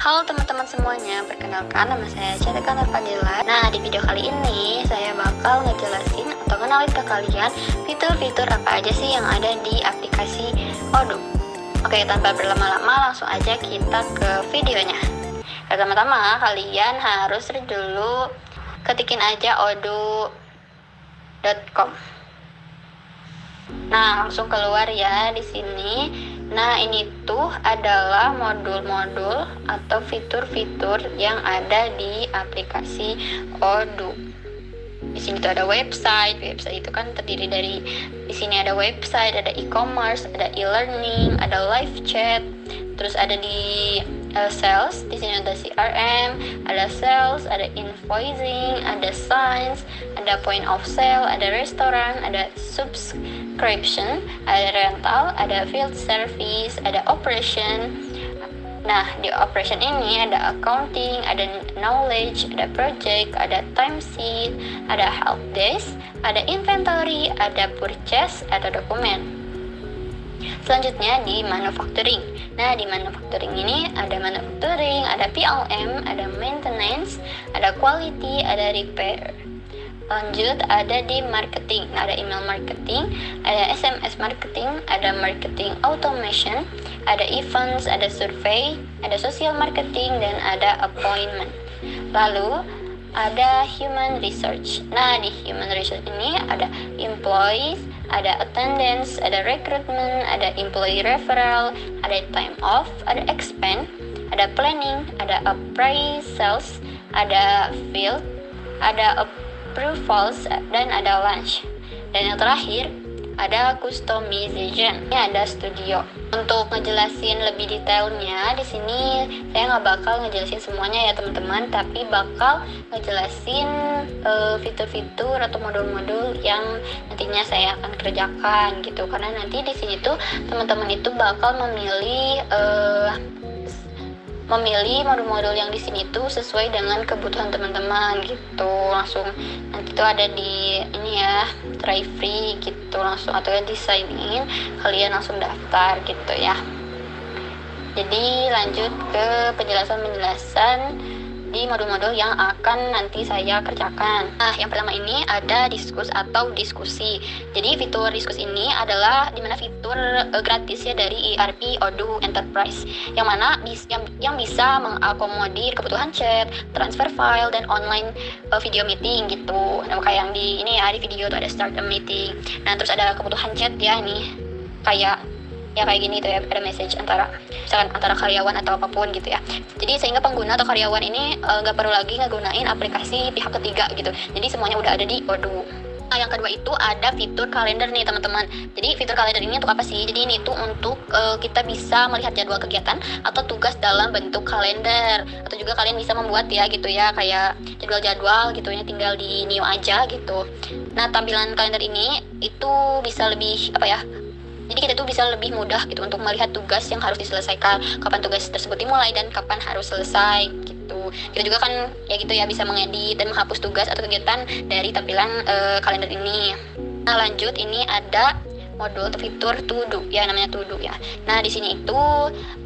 Halo teman-teman semuanya, perkenalkan nama saya Cetika Nurfadila. Nah, di video kali ini saya bakal ngejelasin atau ngenalin ke kalian fitur-fitur apa aja sih yang ada di aplikasi Odoo. Oke, tanpa berlama-lama langsung aja kita ke videonya. Pertama-tama kalian harus search dulu, ketikin aja odoo.com. Nah, langsung keluar ya di sini. Nah, ini tuh adalah modul-modul atau fitur-fitur yang ada di aplikasi Odoo. Di sini tuh ada website. Website itu kan terdiri dari di sini ada website, ada e-commerce, ada e-learning, ada live chat. Terus ada di sales, di sini ada CRM, ada sales, ada invoicing, ada science, ada point of sale, ada restoran, ada subscription, ada rental, ada field service, ada operation. Nah, di operation ini ada accounting, ada knowledge, ada project, ada timesheet, ada help desk, ada inventory, ada purchase, ada dokumen. Selanjutnya di manufacturing. Nah, di manufacturing ini ada manufacturing, ada PLM, ada maintenance, ada quality, ada repair. Lanjut ada di marketing. Nah, ada email marketing, ada SMS marketing, ada marketing automation, ada events, ada survey, ada social marketing, dan ada appointment. Lalu ada human research. Nah, di human research ini ada employees, ada attendance, ada recruitment, ada employee referral, ada time off, ada expense, ada planning, ada appraisals, ada field, ada approvals, dan ada lunch. Dan yang terakhir ada customization. Ini ada studio. Untuk ngejelasin lebih detailnya di sini saya nggak bakal ngejelasin semuanya ya teman-teman, tapi bakal ngejelasin fitur-fitur atau modul-modul yang nantinya saya akan kerjakan gitu. Karena nanti di sini tuh teman-teman itu bakal memilih modul-modul yang di sini tuh sesuai dengan kebutuhan teman-teman gitu. Langsung nanti tuh ada di ini ya, try free gitu langsung, atau di sign in, kalian langsung daftar gitu ya. Jadi lanjut ke penjelasan di modul-modul yang akan nanti saya kerjakan. Nah, yang pertama ini ada diskus atau diskusi. Jadi fitur diskus ini adalah dimana fitur gratis ya dari ERP Odoo Enterprise, yang mana yang bisa mengakomodir kebutuhan chat, transfer file, dan online video meeting gitu. Nah, kayak yang di ini ya, di video tuh ada start a meeting. Nah, terus ada kebutuhan chat ya nih, kayak gini tuh ya, ada message antara karyawan atau apapun gitu ya. Jadi sehingga pengguna atau karyawan ini nggak perlu lagi ngegunain aplikasi pihak ketiga gitu. Jadi semuanya udah ada di Odoo. Nah, yang kedua itu ada fitur kalender nih teman-teman. Jadi fitur kalender ini untuk apa sih? Jadi ini tuh untuk kita bisa melihat jadwal kegiatan atau tugas dalam bentuk kalender. Atau juga kalian bisa membuat ya gitu ya, kayak jadwal-jadwal gitu ya, tinggal di new aja gitu. Nah, tampilan kalender ini itu bisa lebih jadi kita tuh bisa lebih mudah gitu untuk melihat tugas yang harus diselesaikan, kapan tugas tersebut dimulai dan kapan harus selesai gitu. Kita juga kan ya gitu ya bisa mengedit dan menghapus tugas atau kegiatan dari tampilan kalender ini. Nah, lanjut ini ada modul atau fitur To Do ya, namanya To Do ya. Nah, di sini itu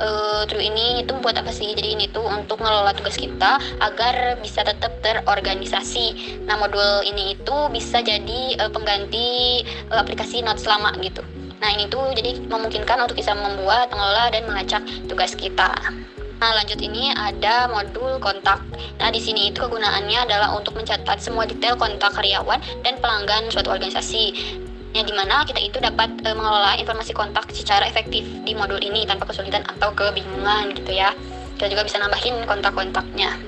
To Do ini itu buat apa sih? Jadi ini tuh untuk ngelola tugas kita agar bisa tetap terorganisasi. Nah, modul ini itu bisa jadi pengganti aplikasi Notes lama gitu. Nah, ini tuh jadi memungkinkan untuk bisa membuat, mengelola, dan melacak tugas kita. Nah, lanjut ini ada modul kontak. Nah, di sini itu kegunaannya adalah untuk mencatat semua detail kontak karyawan dan pelanggan suatu organisasi. Yang dimana kita itu dapat mengelola informasi kontak secara efektif di modul ini tanpa kesulitan atau kebingungan gitu ya. Kita juga bisa nambahin kontak-kontaknya.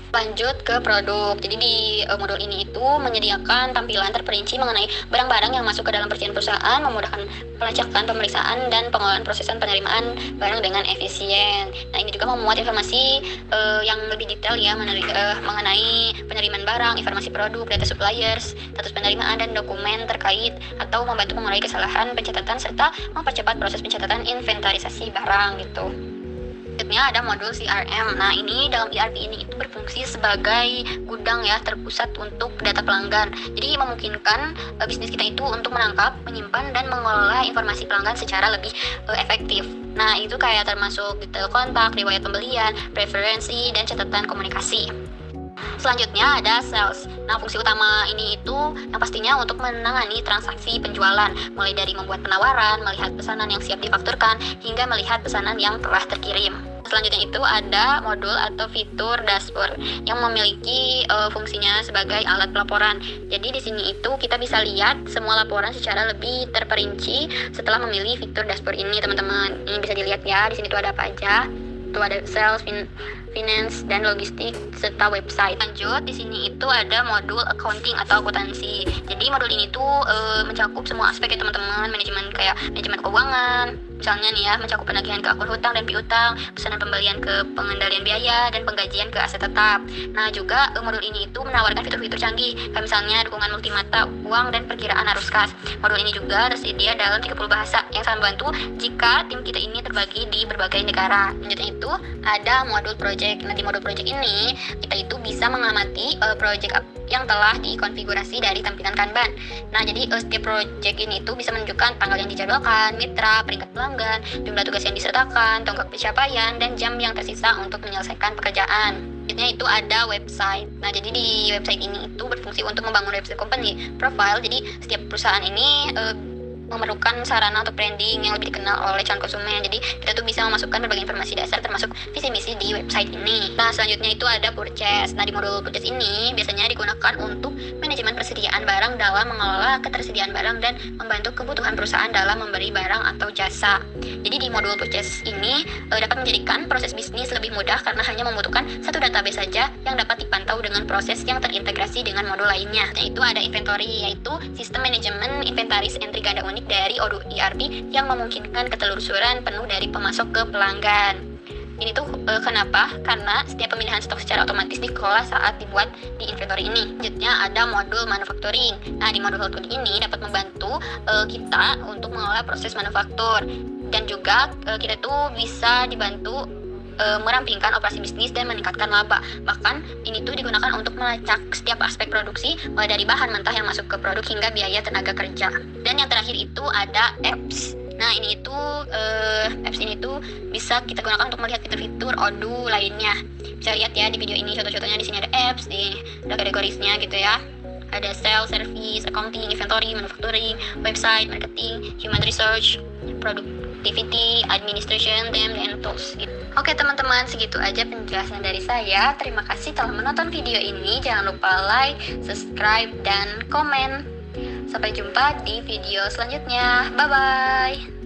Lanjut ke produk. Jadi di modul ini itu menyediakan tampilan terperinci mengenai barang-barang yang masuk ke dalam perizinan perusahaan, memudahkan pelacakan, pemeriksaan, dan pengelolaan prosesan penerimaan barang dengan efisien. Nah, ini juga memuat informasi yang lebih detail ya mengenai penerimaan barang, informasi produk, data suppliers, status penerimaan, dan dokumen terkait, atau membantu mengurangi kesalahan pencatatan serta mempercepat proses pencatatan inventarisasi barang gitu. Selanjutnya ada modul CRM. Nah, ini dalam ERP ini itu berfungsi sebagai gudang ya terpusat untuk data pelanggan. Jadi memungkinkan bisnis kita itu untuk menangkap, menyimpan, dan mengelola informasi pelanggan secara lebih efektif. Nah, itu kayak termasuk detail kontak, riwayat pembelian, preferensi, dan catatan komunikasi. Selanjutnya ada sales. Nah, fungsi utama ini itu yang pastinya untuk menangani transaksi penjualan, mulai dari membuat penawaran, melihat pesanan yang siap difakturkan, hingga melihat pesanan yang telah terkirim. Selanjutnya itu ada modul atau fitur dashboard yang memiliki fungsinya sebagai alat pelaporan. Jadi di sini itu kita bisa lihat semua laporan secara lebih terperinci setelah memilih fitur dashboard ini, teman-teman. Ini bisa dilihat ya, di sini tuh ada apa aja. Itu ada sales, finance, dan logistik serta website. Lanjut, di sini itu ada modul accounting atau akuntansi. Jadi modul ini tuh mencakup semua aspek ya teman-teman, manajemen keuangan, misalnya nih ya, mencakup penagihan ke akun hutang dan piutang, pesanan pembelian ke pengendalian biaya, dan penggajian ke aset tetap. Nah, juga modul ini itu menawarkan fitur-fitur canggih, kayak misalnya dukungan multimata uang dan perkiraan arus kas. Modul ini juga tersedia dalam 30 bahasa yang sangat membantu jika tim kita ini terbagi di berbagai negara. Selanjutnya itu ada modul project. Nanti modul project ini kita itu bisa mengamati project yang telah dikonfigurasi dari tampilan Kanban. Nah, jadi setiap project ini itu bisa menunjukkan tanggal yang dijadwalkan, mitra, peringkat pelanggan, jumlah tugas yang disertakan, tonggak pencapaian, dan jam yang tersisa untuk menyelesaikan pekerjaan. Selanjutnya itu ada website. Nah, jadi di website ini itu berfungsi untuk membangun website company profile. Jadi setiap perusahaan ini memerlukan sarana untuk branding yang lebih dikenal oleh calon konsumen. Jadi kita tuh bisa memasukkan berbagai informasi dasar termasuk visi misi di website ini. Nah, selanjutnya itu ada purchase. Nah, di modul purchase ini biasanya digunakan untuk manajemen persediaan barang dalam mengelola ketersediaan barang dan membantu kebutuhan perusahaan dalam memberi barang atau jasa. Jadi di modul purchase ini dapat menjadikan proses bisnis lebih mudah karena hanya membutuhkan satu database saja yang dapat dipantau dengan proses yang terintegrasi dengan modul lainnya. Nah, itu ada inventory, yaitu sistem manajemen inventaris entry ganda unik dari Odoo ERP yang memungkinkan ketelusuran penuh dari pemasok ke pelanggan. Ini tuh kenapa? Karena setiap pemilihan stok secara otomatis dikelola saat dibuat di inventory ini. Selanjutnya ada modul manufacturing. Nah, di modul manufacturing ini dapat membantu kita untuk mengelola proses manufaktur, dan juga kita tuh bisa dibantu merampingkan operasi bisnis dan meningkatkan laba. Bahkan ini tuh digunakan untuk melacak setiap aspek produksi, mulai dari bahan mentah yang masuk ke produk hingga biaya tenaga kerja. Dan yang terakhir itu ada apps. Nah, ini itu apps ini tuh bisa kita gunakan untuk melihat fitur-fitur Odoo lainnya. Bisa lihat ya di video ini, contoh-contohnya di sini ada apps, ada kategorisnya gitu ya. Ada sales, service, accounting, inventory, manufacturing, website, marketing, human research, productivity, administration, dan tools gitu. Oke teman-teman, segitu aja penjelasan dari saya. Terima kasih telah menonton video ini. Jangan lupa like, subscribe, dan komen. Sampai jumpa di video selanjutnya. Bye-bye.